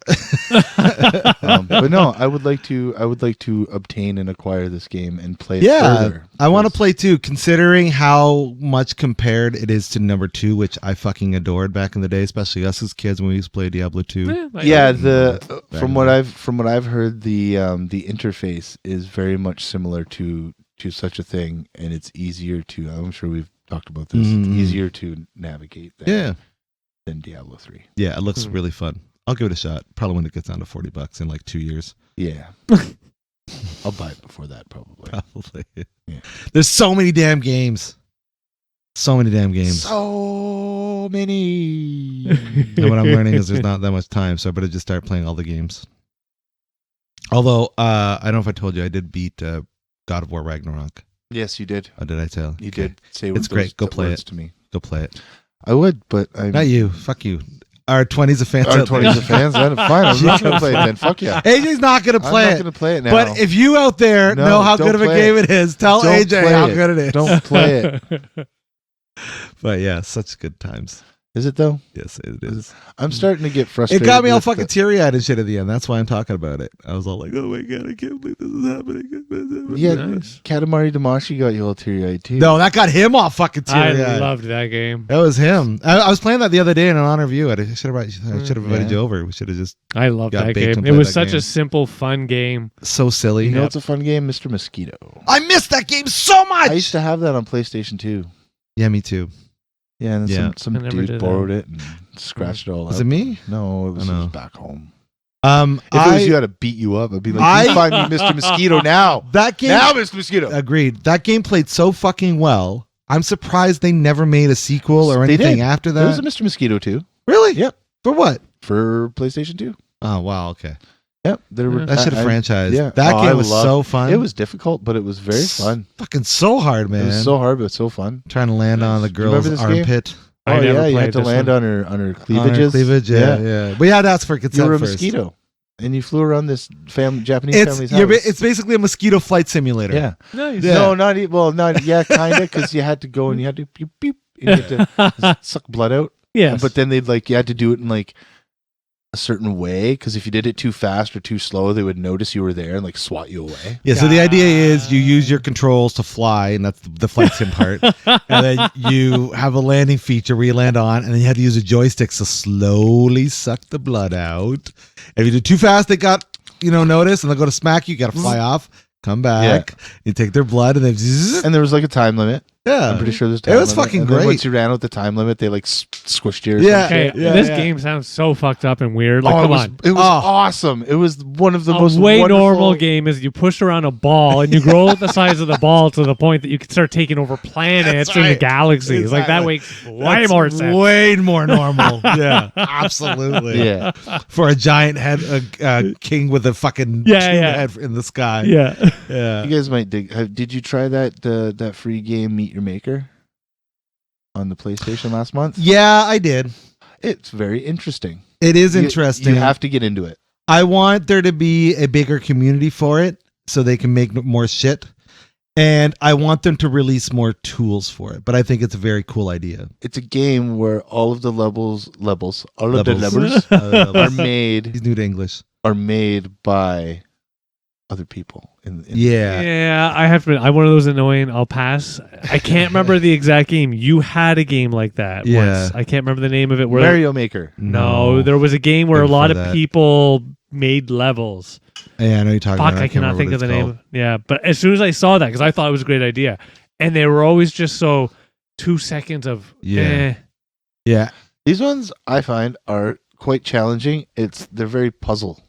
But no, I would like to obtain and acquire this game and play it Yeah, further. I want to because- play too. Considering how much compared it is to number 2, which I fucking adored back in the day, especially us as kids when we used to play Diablo 2. Yeah, Back from in what the- I've heard, the interface is very much similar to such a thing, and it's easier to. I'm sure we've talked about this. It's Mhm. easier to navigate than Diablo 3. Yeah, it looks Mhm. really fun. I'll give it a shot. Probably when it gets down to $40 in like 2 years. Yeah, I'll buy it before that probably. Probably. Yeah. There's so many damn games. So many damn games. So many. And what I'm learning is there's not that much time, so I better just start playing all the games. Although, I don't know if I told you, I did beat God of War Ragnarok. Yes, you did. Oh, did I tell? You Okay. did say It's great. Go play words it. to me. Go play it. I would, but I'm Not you. Fuck you. Our 20s of fans. Our out there. 20s of fans. Then fine, I'm not gonna play it then. Fuck yeah. AJ's not going to I'm play not it. gonna play it now. But if you out there No, know how don't good of a play game it. it is, tell Don't AJ play how it. good it is. Don't play it. But yeah, such good times. Is it though? Yes, it is. I'm starting to get It frustrated. got me all with fucking the- teary-eyed and shit at the end. That's why I'm talking about it. I was all like, oh my God, I can't believe this is happening. Yeah, Nice. Katamari Damacy got you all teary-eyed too. No, that got him all fucking I teary-eyed. loved that game. That was him. I was playing that the other day in an honor of you. I should have invited Yeah. you over. We should have just I loved Got that baked game. and It played was that such game. a simple, fun game. so silly. You know Yep. it's a fun game, Mr. Mosquito. I missed that game so much. I used to have that on PlayStation 2. Yeah, me too. Yeah, and then Yeah. some I never dude did borrowed it and scratched it all Was out. it me? No, it was, Oh, no. it was back home. If it was you, I'd have beat you up. I'd be like, you find me Mr. Mosquito now. that game. Now, Mr. Mosquito. Agreed. That game played so fucking well. I'm surprised they never made a sequel or They anything did. after There was that. a Mr. Mosquito too Really? Yep. For what? for PlayStation 2. Oh wow. Okay. Yep. There were, That should have franchised. yeah. That Oh, game I was loved- so fun. It was difficult, but it was very fun. fucking so hard, man. It was so hard, but so fun. Trying to land on the Do you remember girl's this game? armpit. I Oh never yeah, you played had to this land one. on her On her cleavages. cleavage, yeah. But you had to ask for consent You were a first. mosquito, and you flew around this Japanese It's family's you're, house. it's basically a mosquito flight simulator. Yeah. Nice. Yeah. No, not well, not yeah, kinda, because you had to go and you had to beep beep, and you had to suck blood out. Yes. But then they'd like you had to do it in like a certain way, because if you did it too fast or too slow, they would notice you were there and like swat you away. Yeah, so the idea is you use your controls to fly, and that's the flight sim part. And then you have a landing feature where you land on, and then you have to use a joystick to slowly suck the blood out. If you do too fast, they got, notice, and they'll go to smack you. You got to fly off, come back, you take their blood, and then zzz, And there was like a time limit. yeah. I'm pretty sure there's a time It was limit. fucking And then great. once you ran out the time limit, they like squished you. Or Yeah. some shit. Okay, Yeah, this yeah. game sounds so fucked up and weird. Like, Oh, come it was, on. It was Oh. awesome. It was one of the A most way wonderful... normal game is you push around a ball and you grow the size of the ball to the point that you can start taking over planets and right. galaxies. Like that Exactly. makes way That's more sense. Way more normal. Yeah, absolutely. Yeah. For a giant head, king with a fucking Yeah, tube yeah. head in the sky. Yeah. Yeah. You guys might dig. Did you try that free game Meet Your Maker on the PlayStation last month? Yeah, I did. It's very interesting. It is You- interesting. You have to get into it. I want there to be a bigger community for it so they can make more shit. And I want them to release more tools for it. But I think it's a very cool idea. It's a game where all of the levels are He's made new to English. are made by other people. Yeah. Yeah, I have to admit, I'm one of those annoying, I'll pass. I can't remember the exact game. You had a game like that once. I can't remember the name of it. Where Mario Maker. No, there was a game where a lot of people made levels. Yeah, I know you're talking about. I cannot think of the name. Yeah, but as soon as I saw that, because I thought it was a great idea, and they were always just so 2 seconds of Yeah. These ones I find are quite challenging. They're very puzzle.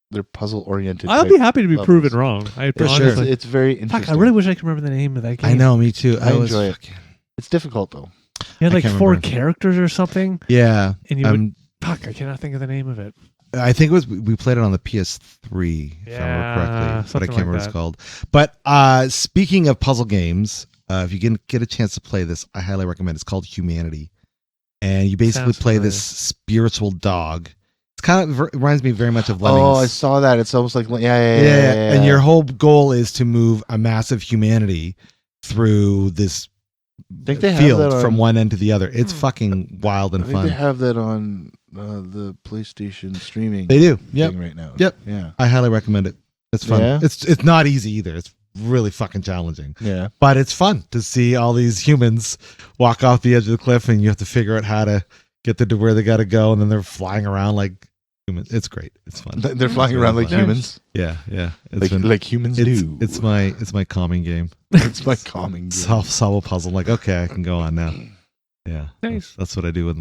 They're puzzle oriented. I'll be happy to be proven wrong. It's very interesting. I really wish I could remember the name of that game. I know, me too. I enjoy it. It's difficult though. You had like 4 remember. characters or something. Yeah. And you would, I cannot think of the name of it. I think it was we played it on the PS3, if I remember correctly, but I can't remember what it's called. But speaking of puzzle games, if you can get a chance to play this, I highly recommend. It's called Humanity, and you basically play this spiritual dog. It's kind of reminds me very much of Lemmings. Oh, I saw that. It's almost like yeah. And your whole goal is to move a massive humanity through this field from one end to the other. It's fucking wild and fun. They have that on the PlayStation streaming. They do. Thing right now. Yep. Yeah. I highly recommend it. It's fun. Yeah? It's not easy either. It's really fucking challenging. Yeah. But it's fun to see all these humans walk off the edge of the cliff, and you have to figure out how to get them to where they got to go, and then they're flying around like humans. It's great. It's fun. They're flying around like humans. Yeah. Like humans do. It's my calming game. It's my calming game. Solve a puzzle. Like, okay, I can go on now. Yeah. Nice. That's what I do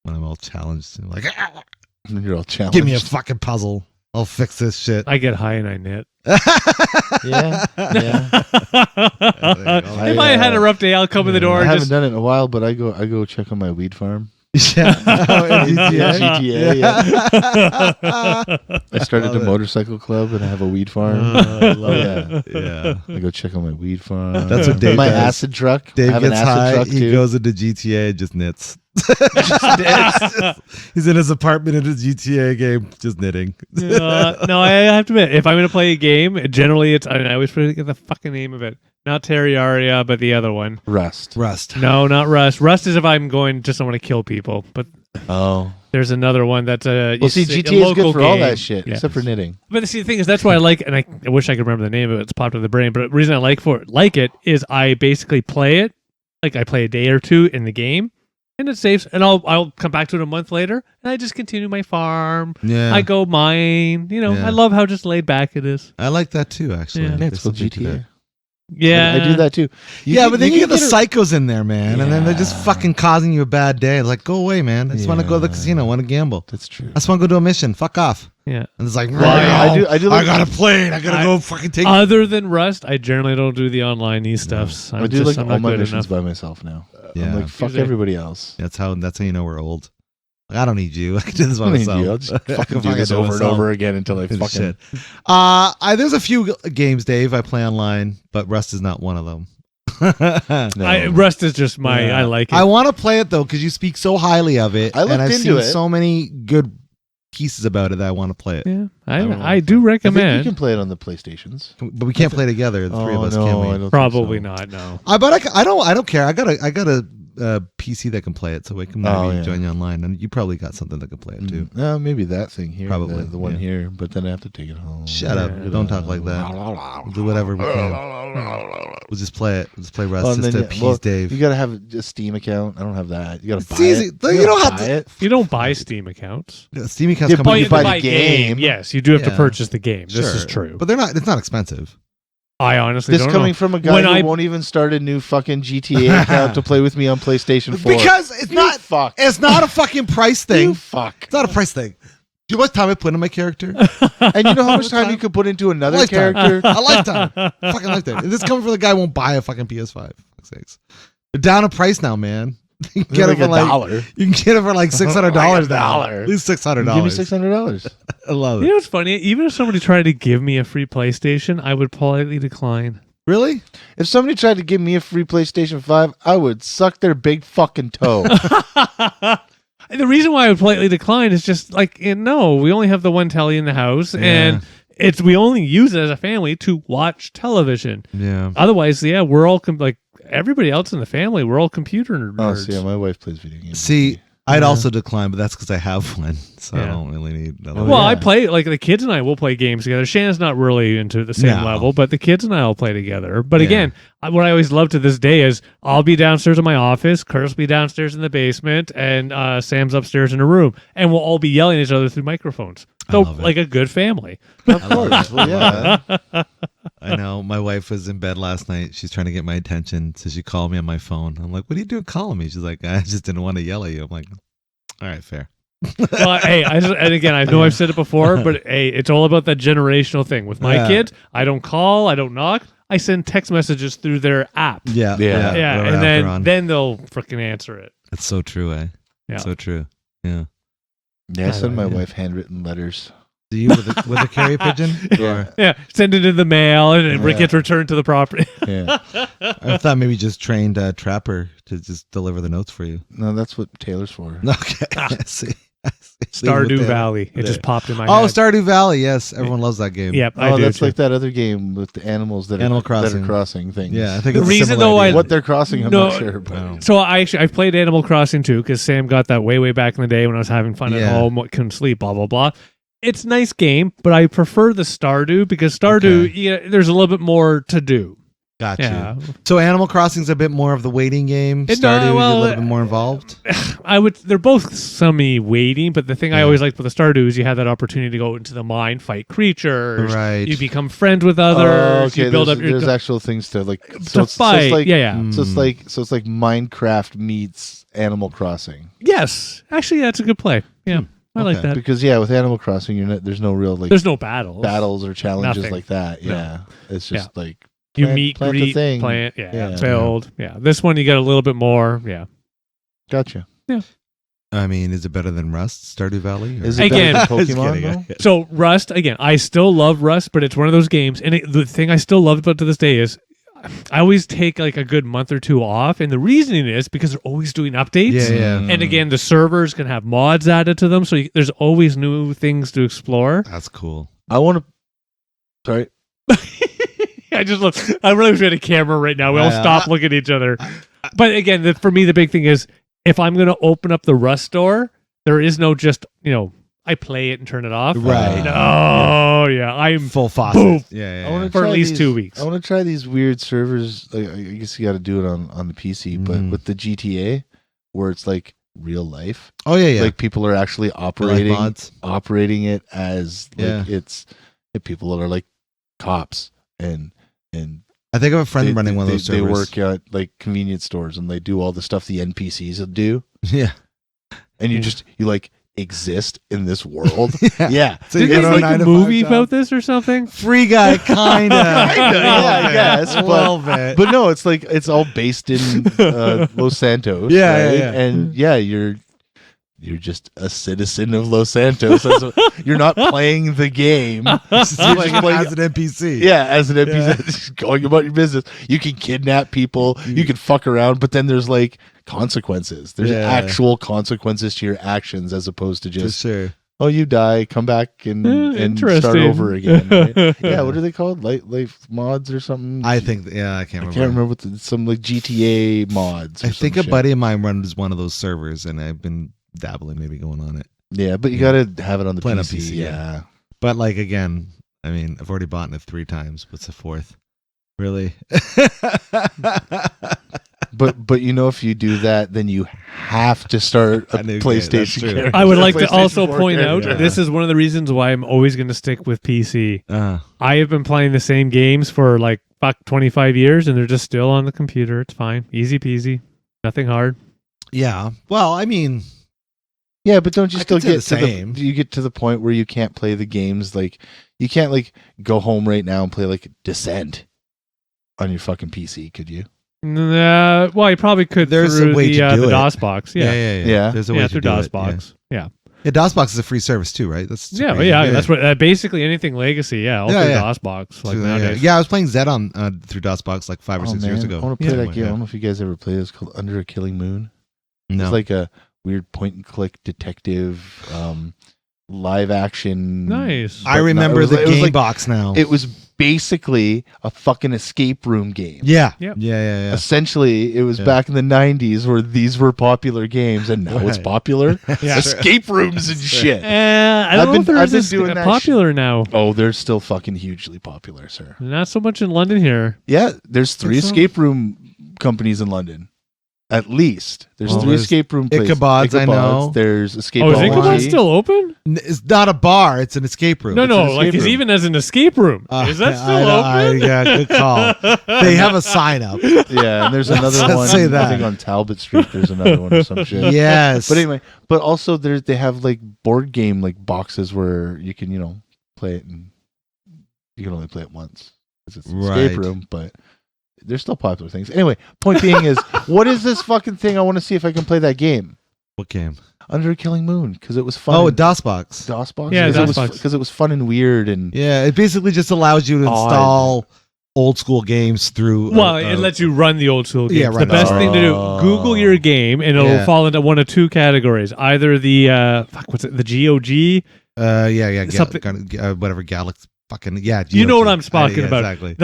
when I'm all challenged. Like, And you're all challenged. give me a fucking puzzle. I'll fix this shit. I get high and I knit. Yeah. If I had a rough day, I'll come in the door. I and haven't done it in a while, but I go check on my weed farm. Yeah. GTA. Yeah. I started a motorcycle club and I have a weed farm. Yeah. I go check on my weed farm. That's what Dave my does. acid truck. Dave I have gets an acid high. truck He too. goes into GTA and just knits. He's in his apartment in his GTA game, just knitting. No, I have to admit, if I'm going to play a game, generally I always forget the fucking name of it. Not Terraria, but the other one. Rust. No, not Rust. Rust is if I'm going just want to kill people. But there's another one that's a GTA is good for all that shit, yeah. except for knitting. But see, the thing is, that's why I like, and I wish I could remember the name of it. It's popped in the brain. But the reason I like it is I basically play it, like I play a day or two in the game, and it saves, and I'll come back to it a month later, and I just continue my farm. Yeah. I go mine. I love how just laid back it is. I like that too, actually. Yeah. It's called GTA. Yeah, I do that too. But then you get the psychos in there, man, and then they're just fucking causing you a bad day. It's like, go away, man. I just want to go to the casino. I want to gamble. That's true. I just want to go do a mission. Fuck off. Yeah. And it's like, I do. I gotta play it. I gotta go fucking take. Other than Rust, I generally don't do the online stuffs. I do all my missions by myself now. Yeah. I'm like, fuck everybody else. That's how you know we're old. Like, I don't need you. I can do this by I don't need myself. you. I'll just fucking do this over and over again until I fucking shit. There's a few games, Dave, I play online, but Rust is not one of them. Rust is just I like it. I want to play it though because you speak so highly of it, I looked and I've into seen it. so many good pieces about it that I want to play it. Yeah, I do recommend. I think you can play it on the PlayStations, but we can't play together. The three of us, can we? Probably not. No. But I don't care. I got a PC that can play it, so we can maybe join you online. And you probably got something that can play it too. No, maybe that thing here, Probably, the one here, but then I have to take it home. Shut up! Don't talk like that. We'll do whatever we can. We'll just play it. We'll just play Rust just to appease Dave. You gotta have a Steam account. I don't have that. You gotta buy easy. it. You don't have to. You don't buy Steam accounts. Steam accounts come but with you buy the game. Yes, you do have to Yeah. purchase the game. This is Sure. true. But it's not expensive. I honestly This don't coming know. from a guy who won't even start a new fucking GTA account to play with me on PlayStation 4. Because it's not fuck. It's not a fucking price thing. You fuck. It's not a price thing. Do you know what time I put in my character? And you know how much time you could put into another Lifetime. character? A lifetime. Fucking lifetime. And this coming from the guy who won't buy a fucking PS5. For fuck's sakes. They're down in price now, man. You can get it for $1. You can get it for like $600 Like now. $1. At least $600. Give me $600. I love You it. know what's funny? Even if somebody tried to give me a free PlayStation, I would politely decline. Really? If somebody tried to give me a free PlayStation 5, I would suck their big fucking toe. The reason why I would politely decline is just like, no, we only have the one telly in the house, and we only use it as a family to watch television. Yeah. Otherwise, yeah, we're all like everybody else in the family. We're all computer nerds. Oh, so yeah, my wife plays video games. See, I'd Yeah. also decline, but that's because I have one, so I Yeah. don't really need another. Oh, Well, one. I yeah. play like the kids and I will play games together. Shannon's not really into the same No. level, but the kids and I will play together. But Yeah. again, what I always love to this day is I'll be downstairs in my office, Curtis will be downstairs in the basement, and Sam's upstairs in a room, and we'll all be yelling at each other through microphones. I So love it. like a good family. Of course. Well, yeah. I know. My wife was in bed last night. She's trying to get my attention, so she called me on my phone. I'm like, "What are you doing calling me?" She's like, "I just didn't want to yell at you." I'm like, "All right, fair." Well, hey, and again, I know I've said it before, but hey, it's all about that generational thing. With my Yeah. kids, I don't call, I don't knock, I send text messages through their app. Yeah, Yeah. Yeah, whatever and app they're on. then they'll freaking answer it. It's so true, eh? Yeah. It's so true. Yeah. Yeah, I send my Yeah. wife handwritten letters. Do you with a carrier pigeon? Yeah. Yeah, send it in the mail, and it Yeah. gets returned to the property. Yeah. I thought maybe just trained a trapper to just deliver the notes for you. No, that's what Taylor's for. Okay. I see. I see. Leave it Stardew with Valley. It Yeah. just popped in my Oh, head. Stardew Valley. Yes, everyone loves that game. Yep, I Oh, do. that's too. like that other game with the animals that Animal are that Crossing. are crossing things. Yeah, I think The it's a reason, similar though, idea. What they're crossing, I'm No. not sure. But No. So I played Animal Crossing too because Sam got that way back in the day when I was having fun at Yeah. home, couldn't sleep, blah blah blah. It's a nice game, but I prefer the Stardew because Stardew, Okay. yeah, there's a little bit more to do. Got Yeah, you. So Animal Crossing's a bit more of the waiting game. It- Stardew is a well, little bit more involved. I would. They're both semi-waiting, but the thing I Yeah. always liked with the Stardew is you have that opportunity to go into the mine, fight creatures, Right. you become friends with others, Oh, okay, you build there's, up your there's actual things to like. to So it's fight. like yeah. so it's Mm. like Minecraft meets Animal Crossing. Yes, actually, that's a good play. Yeah, I like Okay. that. Because yeah, with Animal Crossing, there's no real like There's no battles. battles or challenges Nothing. like that. No. Yeah, it's just like You plant- meet, plant a greet, thing. plant, Yeah. build. Yeah. This one you get a little bit more. Yeah. Gotcha. I mean, is it better than Rust, Stardew Valley? or- Is it Again- better than Just Pokemon? kidding. though? So Rust, again, I still love Rust, but it's one of those games. And the thing I still love about to this day is I always take like a good month or two off. And the reasoning is because they're always doing updates. Yeah, yeah. And again, the servers can have mods added to them. So there's always new things to explore. That's cool. I want to. Sorry. I just look, I really wish we had a camera right now. We all Yeah. stop looking at each other. But again, for me, the big thing is if I'm going to open up the Rust store, there is no just, I play it and turn it off. Right. No, yeah. I'm Full faucet. Boom. Yeah, yeah. I wanna yeah. For at try least these- 2 weeks. I want to try these weird servers. Like, I guess you got to do it on the PC, but Mhm. with the GTA, where it's like real life, Oh yeah, yeah. like people are actually Life operating mods. it as like Yeah. it's people that are like cops and I think I have a friend they, running one of those they servers. work at like convenience stores and they do all the stuff the NPCs will do, Yeah. and you like exist in this world. Yeah. So you Did got they a make 9 a to 5 movie job? about this or something? Free Guy, kinda. Yeah, I guess, A little bit. But no, it's like it's all based in Los Santos. Yeah, right? yeah. And yeah, you're just a citizen of Los Santos. You're not playing the game. You're just playing- as an NPC. Yeah, as an NPC, Yeah. just going about your business. You can kidnap people. You can fuck around, but then there's like consequences. There's Yeah. actual consequences to your actions, as opposed to For just sure. oh, you die, come back and start Interesting. over again. Right? Yeah, what are they called? Life mods or something? I think, I can't I remember. can't remember what some like GTA mods. Or I think some a shit. buddy of mine runs one of those servers, and I've been dabbling, maybe going on it. Yeah, but you Yeah. gotta have it on the Playing on PC. PC, yeah. But like again, I mean, I've already bought it 3 times. What's the 4th? Really? But if you do that, then you have to start a I knew- yeah, that's PlayStation true. character. I would like to PlayStation also 4 point out character. this is one of the reasons why I'm always going to stick with PC. uh, I have been playing the same games for like 25 years and they're just still on the computer. It's fine. Easy peasy. Nothing hard. yeah. Well, I mean, Yeah, but don't you I still could say get the to same. you get to the point where you can't play the games like you can't like go home right now and play like Descent on your fucking PC, could you? Well, you probably could There's a through way the, to do the it. DOS box. Yeah. Yeah. There's a way Yeah, to through do DOS it. box. Yeah. Yeah, DOSBox is a free service too, right? That's Yeah, crazy. that's what basically anything legacy. Yeah, all Yeah, through yeah. DOS box. Like So, nowadays. yeah, I was playing Zed on through DOSBox like 5 or 6 years ago. I want to play Yeah. that game. I don't know if you guys ever played it. It's called Under a Killing Moon. No. It's like a weird point and click detective live action. Nice. I remember the it was game like- box now. It was basically a fucking escape room game. Yeah. Yep. Yeah. Essentially, it was back in the 90s where these were popular games, and now it's Right. popular. Yeah. Escape rooms and shit. I don't I've know been- if they're I've been as doing that popular now. Oh, they're still fucking hugely popular, sir. Not so much in London here. Yeah, there's 3 Think so? escape room companies in London. At least. There's Well, 3 there's escape room places. Ichabod's, I know. There's Escape Oh, is Ichabod Ichabod LG. still open? It's not a bar. It's an escape room. No, It's an no. escape Like, it's room. even as an escape room. Is that still open? Yeah, good call. They have a sign up. Yeah, and there's another Let's one. say that. I think on Talbot Street there's another one or some shit. Yes. But anyway, but also they have like board game like boxes where you can, play it, and you can only play it once because it's an escape Right. room, but they're still popular things. Anyway, point being is, what is this fucking thing? I want to see if I can play that game. What game? Under a Killing Moon, because it was fun. Oh, and- DOSBox. DOSBox? Yeah, DOSBox. Because it was fun and weird and Yeah, it basically just allows you to Odd. install old school games through. Well, it lets you run the old school games. Yeah, The run best it. thing to do: Google your game, and it'll Yeah. fall into one of 2 categories. Either the what's it? The GOG. Yeah, Something- whatever Galaxy. Fucking yeah. You know GOG. what I'm talking Yeah, about. Exactly.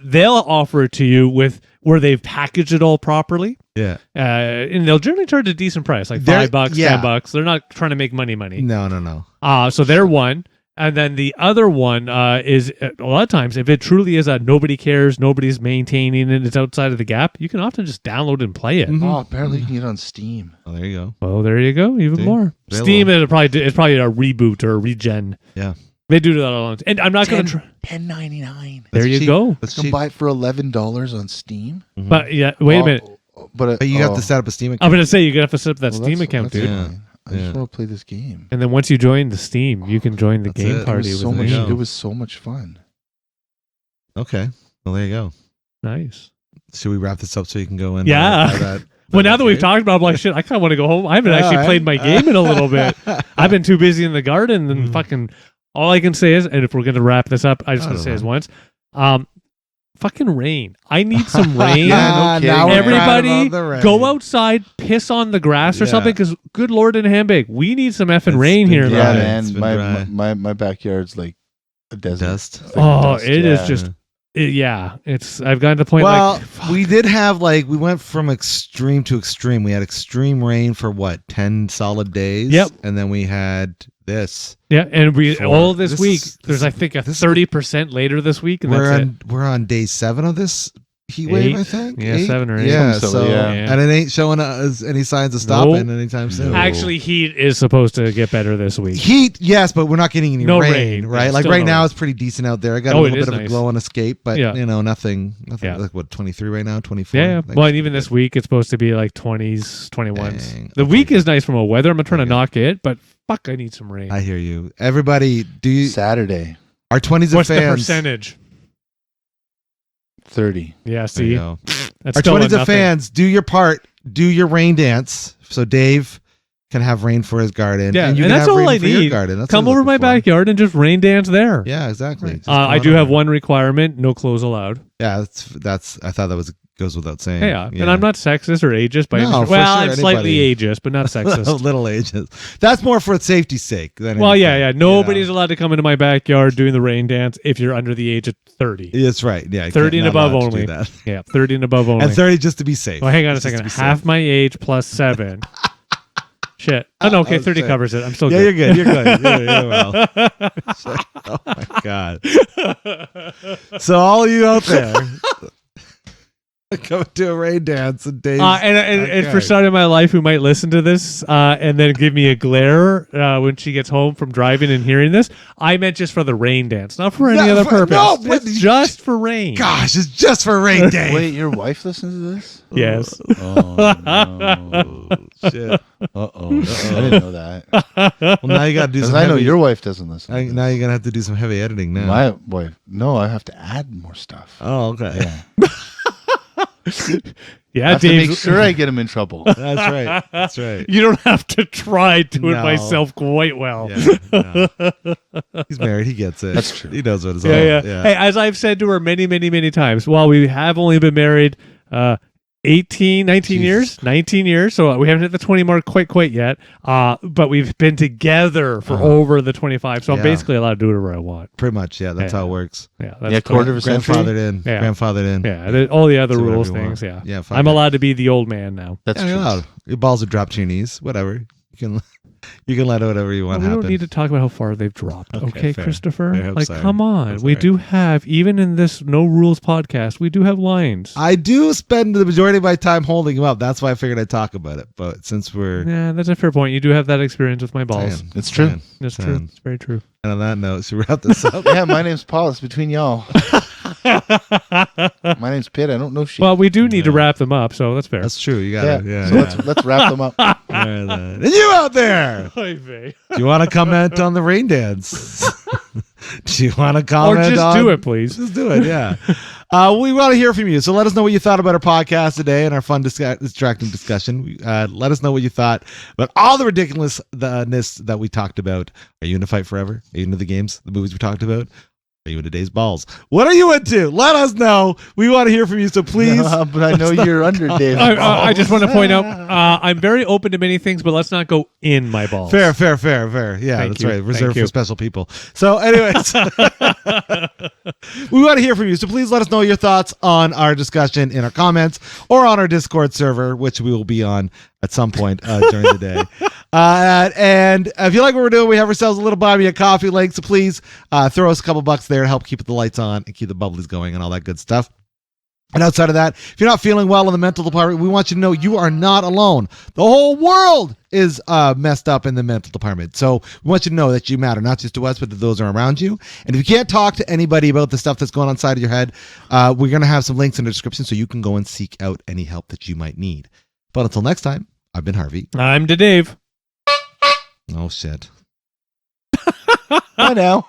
They'll offer it to you with where they've packaged it all properly, Yeah. and they'll generally charge a decent price, like They're- $5, yeah. $10. They're not trying to make money. No. So they're one. And then the other one is a lot of times, if it truly is a nobody cares, nobody's maintaining it, it's outside of the gap, you can often just download and play it. Mhm. oh, apparently you can get it on Steam. Oh, there you go. Well, there you go, even See? more. They Steam will. it's probably a reboot or a regen. Yeah. They do that a lot. And I'm not going to. $10.99. There That's you cheap. go. That's You can cheap. buy it for $11 on Steam. Mhm. But yeah, wait a minute. But you have to set up a Steam I'm account. going to say you have to set up that well, Steam that's- account, that's dude. Yeah. fine. I Yeah. just want to play this game. And then once you join the Steam, you can join the That's game it. It party was with so much. me. go. It was so much fun. Okay. Well, there you go. Nice. Should we wrap this up so you can go in? Yeah. buy that Well, now that we've arcade? talked about it, I'm like, shit, I kind of want to go home. I haven't actually All right. played my game in a little bit. I've been too busy in the garden and fucking. All I can say is, and if we're gonna wrap this up, I just I want to don't say this know. once. Fucking rain. I need some rain. Yeah, no kidding. now we're Everybody talking about the rain. go outside, piss on the grass or Yeah. something, because good Lord in Hamburg, we need some effing It's rain been here. in dry. Yeah, London. It's man. been My backyard's like a desert. Dust. It's like Oh, dust, it is yeah. just. It's. I've gotten to the point Well, like. fuck. we did have we went from extreme to extreme. We had extreme rain for 10 solid days. Yep. And then we had this. Yeah, and we For- all this this week. is- There's this- I think a this- 30% later this week, and that's it. We're on day 7 of this heat wave, I 8? think. Yeah, 7 or 8. Yeah, Something so silly, yeah. and it ain't showing us any signs of stopping anytime soon. No. Actually, heat is supposed to get better this week. Heat, yes, but we're not getting any No rain, rain. right? Yeah, Like still right no now, rain. it's pretty decent out there. I got Oh, a it little is bit of a nice. glow on escape, but Yeah. nothing. Yeah. Like what, 23 right now, 24. Yeah, Like, well, and even this week, it's supposed to be like 20s, 21s. Dang. The Okay. week is nice from a weather. I'm not trying to Okay. knock it, but fuck, I need some rain. I hear you. Everybody, do you Saturday, our 20s of What's the fans? percentage? 30. Yeah, There you see, go. that's Our still 20s of nothing. fans, do your part. Do your rain dance. So Dave can have rain for his garden. Yeah, and you and can that's have all rain I for your need. garden. That's Come what I'm over my looking for. backyard and just rain dance there. Yeah, exactly. Just I come do on have over. one requirement: no clothes allowed. Yeah, that's. I thought that goes without saying. Yeah, and I'm not sexist or ageist by any No, stretch. for Well, sure, I'm slightly anybody. ageist, but not sexist. little ages. That's more for safety's sake. Than Well, yeah, anything, yeah. you Nobody's know? allowed to come into my backyard doing the rain dance if you're under the age of 30. That's right. Yeah, you 30 can't- and not above allowed to do only. that. Yeah, 30 and above only. And 30 just to be safe. Well, hang on a Just to second. be Half safe. my age plus 7. Shit. Oh, no, okay, I was 30 saying. covers it. I'm still Yeah, you're good. good. You're good. You're well. Oh my god. So all of you out there, come to a rain dance and Dave's And for Okay. somebody in my life who might listen to this and then give me a glare when she gets home from driving and hearing this, I meant just for the rain dance, not for any No, other for- purpose. no, but It's you- just for rain. Gosh, it's just for rain day. Wait, your wife listens to this? Yes. Oh, no. Shit. Uh-oh. I didn't know that. Well, now you got to do Because some. I know heavy- your wife doesn't listen. to Now this. you're gonna have to do some heavy editing now. My wife. No, I have to add more stuff. Oh, okay. Yeah. I Yeah, have to Dave. make sure I get him in trouble. That's right. That's right. You don't have to try to do it No. myself quite well. Yeah, no. He's married. He gets it. That's true. He knows what it's all. Yeah, yeah. Yeah. Hey, as I've said to her many, many, many times, while we have only been married 19 years. 19 years. So we haven't hit the 20 mark quite yet. But we've been together for over the 25. So I'm basically allowed to do whatever I want. Pretty much, yeah. That's how it works. Yeah, that's quarter of a century. Grandfathered in. Yeah, all the other Do whatever rules you things. want. Yeah, Yeah, I'm allowed to be the old man now. That's you're true. allowed. Your balls are dropped to your knees. Whatever. You can let whatever you want We happen. don't need to talk about how far they've dropped. Okay, fair. Christopher? I'm Like, sorry. come on. I'm We sorry. do have, even in this no rules podcast, we do have lines. I do spend the majority of my time holding them up. That's why I figured I'd talk about it. But since we're Yeah, that's a fair point. You do have that experience with my balls. saying, It's true. That's saying. true. It's very true. And on that note, should we wrap this up? Yeah, my name's Paul. It's between y'all. My name's Pitt. I don't know shit. Well, we do need to wrap them up, so that's fair. That's true. You got it. Yeah. So let's wrap them up. All right, then. And you out there, do you want to comment on the rain dance? Do you want to Or comment just on do it, please. Just do it, yeah. We want to hear from you. So let us know what you thought about our podcast today and our fun, distracting discussion. Let us know what you thought about all the ridiculousness that we talked about. Are you into Fight Forever? Are you into the games, the movies we talked about? Are you into Dave's Balls? What are you into? Let us know. We want to hear from you, so please. But I know you're under Dave. I just want to point out, I'm very open to many things, but let's not go in my balls. Fair. Yeah, Thank that's you. right. Reserved Thank you. for special people. So, anyways, we want to hear from you. So please let us know your thoughts on our discussion in our comments or on our Discord server, which we will be on at some point during the day. And if you like what we're doing, we have ourselves a little buy me a coffee link. So please throw us a couple bucks there to help keep the lights on and keep the bubblies going and all that good stuff. And outside of that, if you're not feeling well in the mental department, we want you to know you are not alone. The whole world is messed up in the mental department. So we want you to know that you matter, not just to us, but to those around you. And if you can't talk to anybody about the stuff that's going on inside of your head, we're going to have some links in the description so you can go and seek out any help that you might need. But until next time, I've been Harvey. I'm to Dave. Oh, shit. I know.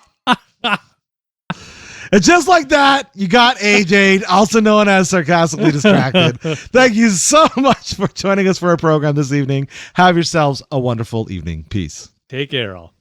And just like that, you got AJ, also known as Sarcastically Distracted. Thank you so much for joining us for our program this evening. Have yourselves a wonderful evening. Peace. Take care, all.